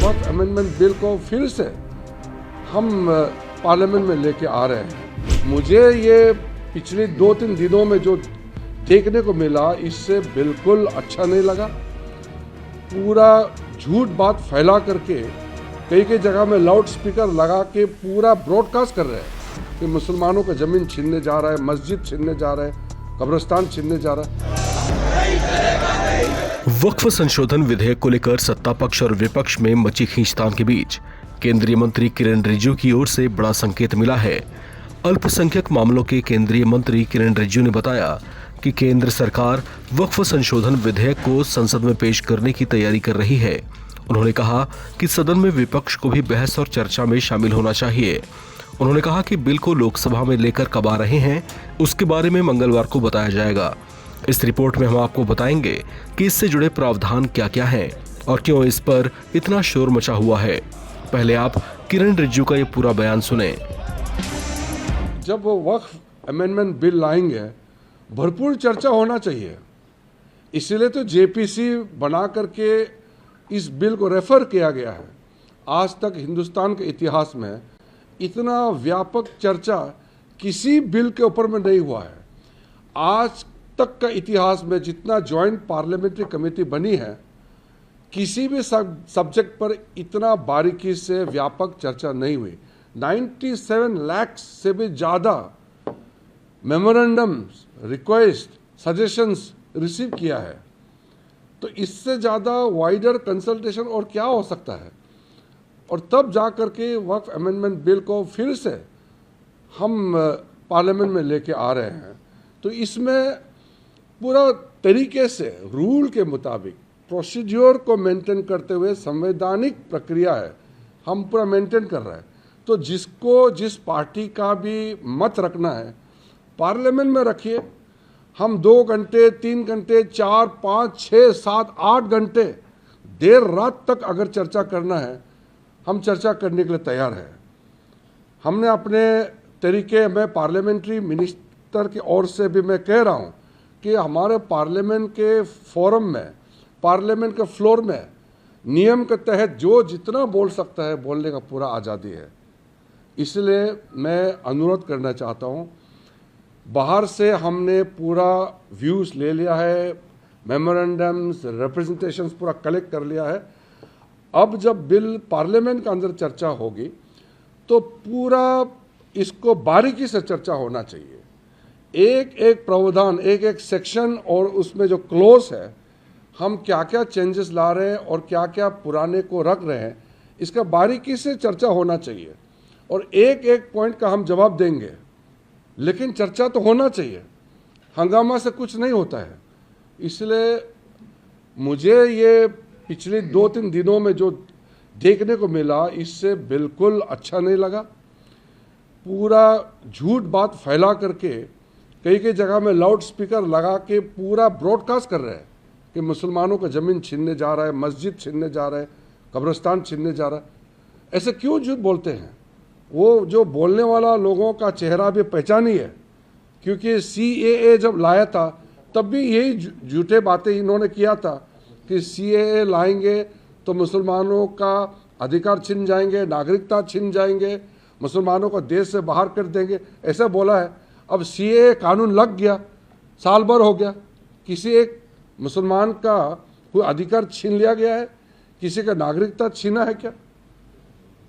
वक्फ amendment bill को फिर से हम पार्लियामेंट में लेके आ रहे हैं। मुझे ये पिछले 2-3 दिनों में जो देखने को मिला, इससे बिल्कुल अच्छा नहीं लगा। पूरा झूठ बात फैला करके कई जगह में लाउड स्पीकर लगा के पूरा ब्रॉडकास्ट कर रहे हैं कि मुसलमानों का ज़मीन छीनने जा रहा है, मस्जिद छीनने जा रहा है, कब्रिस्तान छीनने जा रहा है। वक्फ संशोधन विधेयक को लेकर सत्ता पक्ष और विपक्ष में मची खींचतान के बीच केंद्रीय मंत्री किरेन रिजिजू की ओर से बड़ा संकेत मिला है। अल्पसंख्यक मामलों के केंद्रीय मंत्री किरेन रिजिजू ने बताया कि केंद्र सरकार वक्फ संशोधन विधेयक को संसद में पेश करने की तैयारी कर रही है। उन्होंने कहा कि सदन में विपक्ष को भी बहस और चर्चा में शामिल होना चाहिए। उन्होंने कहा कि बिल को लोकसभा में लेकर कब आ रहे हैं, उसके बारे में मंगलवार को बताया जाएगा। इस रिपोर्ट में हम आपको बताएंगे कि इससे जुड़े प्रावधान क्या क्या हैं और क्यों इस पर इतना शोर मचा हुआ है। पहले आप किरेन रिजिजू का ये पूरा बयान सुने। जब वो वक्फ अमेंडमेंट बिल लाएंगे, भरपूर चर्चा होना चाहिए। इसलिए तो जेपीसी बना करके इस बिल को रेफर किया गया है। आज तक हिंदुस्तान के इतिहास में इतना व्यापक चर्चा किसी बिल के ऊपर में नहीं हुआ है। आज तक का इतिहास में जितना जॉइंट पार्लियामेंट्री कमेटी बनी है, किसी भी सब्जेक्ट पर इतना बारीकी से व्यापक चर्चा नहीं हुई। 97 लाख से भी ज़्यादा मेमोरेंडम्स, रिक्वेस्ट, सजेशंस रिसीव किया है। तो इससे ज़्यादा वाइडर कंसल्टेशन और क्या हो सकता है। और तब जा कर के वक्फ अमेंडमेंट बिल को फिर से हम पार्लियामेंट में लेके आ रहे हैं। तो इसमें पूरा तरीके से रूल के मुताबिक प्रोसीड्योर को मेंटेन करते हुए संवैधानिक प्रक्रिया है, हम पूरा मेंटेन कर रहे हैं। तो जिसको जिस पार्टी का भी मत रखना है, पार्लियामेंट में रखिए। हम 2 घंटे, 3 घंटे, 4, 5, 6, 7, 8 घंटे देर रात तक अगर चर्चा करना है, हम चर्चा करने के लिए तैयार हैं। हमने अपने तरीके में पार्लियामेंट्री मिनिस्टर की ओर से भी मैं कह रहा हूं कि हमारे पार्लियामेंट के फोरम में, पार्लियामेंट के फ्लोर में नियम के तहत जो जितना बोल सकता है बोलने का पूरा आज़ादी है। इसलिए मैं अनुरोध करना चाहता हूं, बाहर से हमने पूरा व्यूज़ ले लिया है, मेमोरेंडम्स, रिप्रेजेंटेशंस पूरा कलेक्ट कर लिया है। अब जब बिल पार्लियामेंट के अंदर चर्चा होगी तो पूरा इसको बारीकी से चर्चा होना चाहिए। एक एक प्रावधान, एक एक सेक्शन और उसमें जो क्लोज है, हम क्या क्या चेंजेस ला रहे हैं और क्या क्या पुराने को रख रहे हैं, इसका बारीकी से चर्चा होना चाहिए। और एक एक पॉइंट का हम जवाब देंगे, लेकिन चर्चा तो होना चाहिए। हंगामा से कुछ नहीं होता है। इसलिए मुझे ये पिछले 2-3 दिनों में जो देखने को मिला, इससे बिल्कुल अच्छा नहीं लगा। पूरा झूठ बात फैला करके कई जगह में लाउड स्पीकर लगा के पूरा ब्रॉडकास्ट कर रहे हैं कि मुसलमानों का ज़मीन छीनने जा रहा है, मस्जिद छीनने जा रहा है, कब्रिस्तान छीनने जा रहा है। ऐसे क्यों झूठ बोलते हैं? वो जो बोलने वाला लोगों का चेहरा भी पहचानी है, क्योंकि CAA जब लाया था तब भी यही झूठे बातें इन्होंने किया था कि CAA लाएंगे तो मुसलमानों का अधिकार छिन जाएंगे, नागरिकता छिन जाएंगे, मुसलमानों को देश से बाहर कर देंगे, ऐसा बोला है। अब CAA कानून लग गया, साल भर हो गया, किसी एक मुसलमान का कोई अधिकार छीन लिया गया है? किसी का नागरिकता छीना है क्या?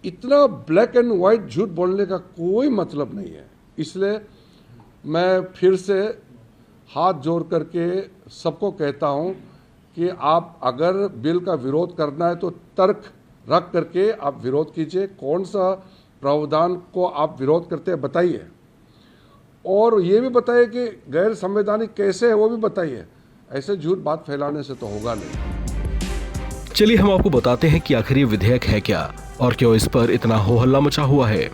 इतना ब्लैक एंड वाइट झूठ बोलने का कोई मतलब नहीं है। इसलिए मैं फिर से हाथ जोड़ करके सबको कहता हूं कि आप अगर बिल का विरोध करना है तो तर्क रख करके आप विरोध कीजिए। कौन सा प्रावधान को आप विरोध करते हैं बताइए, और ये भी बताइए कि गैर संवैधानिक कैसे है वो भी बताइए। ऐसे झूठ बात फैलाने से तो होगा नहीं। चलिए हम आपको बताते हैं कि आखिर ये विधेयक है क्या और क्यों इस पर इतना हो हल्ला मचा हुआ है।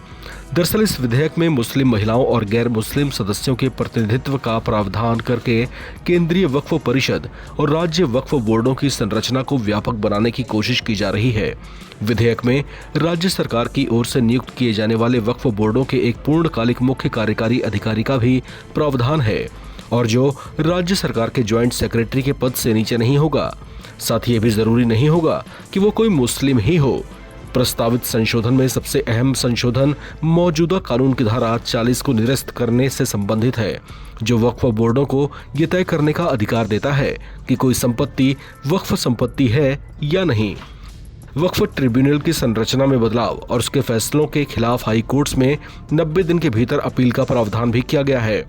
दरअसल इस विधेयक में मुस्लिम महिलाओं और गैर मुस्लिम सदस्यों के प्रतिनिधित्व का प्रावधान करके केंद्रीय वक्फ परिषद और राज्य वक्फ बोर्डों की संरचना को व्यापक बनाने की कोशिश की जा रही है। विधेयक में राज्य सरकार की ओर से नियुक्त किए जाने वाले वक्फ बोर्डों के एक पूर्णकालिक मुख्य कार्यकारी अधिकारी का भी प्रावधान है, और जो राज्य सरकार के ज्वाइंट सेक्रेटरी के पद से नीचे नहीं होगा। साथ ही ये भी जरूरी नहीं होगा कि वो कोई मुस्लिम ही हो। प्रस्तावित संशोधन में सबसे अहम संशोधन मौजूदा कानून की धारा 40 को निरस्त करने से संबंधित है, जो वक्फ बोर्डों को ये तय करने का अधिकार देता है कि कोई संपत्ति वक्फ संपत्ति है या नहीं। वक्फ ट्रिब्यूनल की संरचना में बदलाव और उसके फैसलों के खिलाफ हाई कोर्ट्स में 90 दिन के भीतर अपील का प्रावधान भी किया गया है।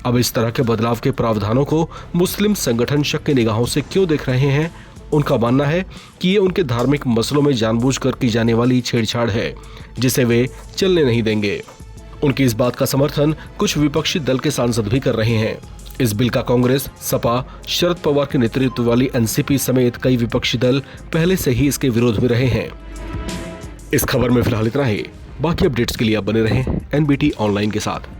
अब इस तरह के बदलाव के प्रावधानों को मुस्लिम संगठन शक की निगाहों से क्यों देख रहे हैं? उनका मानना है कि ये उनके धार्मिक मसलों में जानबूझकर की जाने वाली छेड़छाड़ है, जिसे वे चलने नहीं देंगे। उनकी इस बात का समर्थन कुछ विपक्षी दल के सांसद भी कर रहे हैं। इस बिल का कांग्रेस, सपा, शरद पवार के नेतृत्व वाली एनसीपी समेत कई विपक्षी दल पहले से ही इसके विरोध में रहे हैं। इस खबर में फिलहाल इतना ही। बाकी अपडेट्स के लिए आप बने रहें एनबीटी ऑनलाइन के साथ।